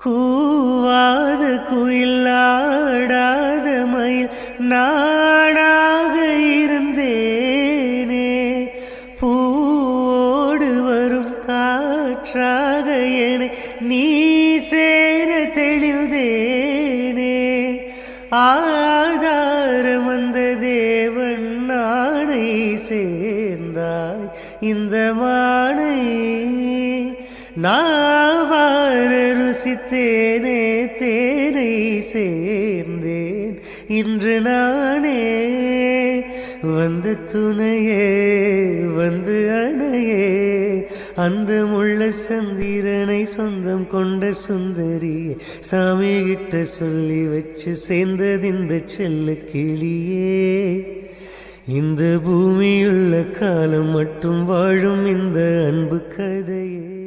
கூவாத குயில் ஆடாத மயில் நானாக இருந்தேனே, பூவோடு வரும் காற்றாக என்னை நீ சேர தெளிந்தேனே, ஆதாரம் வந்த தேவன் நானை சேர்ந்தாய் இந்த மானை, நாவார ருசித்தேனே தேனை சேர்ந்தேன் இன்று நானே, வந்த துணையே வந்து அணையே, அந்த முள்ள சந்திரனை சொந்தம் கொண்ட சுந்தரியே, சாமி கிட்ட சொல்லி வச்சு சேர்ந்தது இந்த செல்ல கிளியே, இந்த பூமியுள்ள காலம் மட்டும் வாழும் இந்த அன்பு கதையே.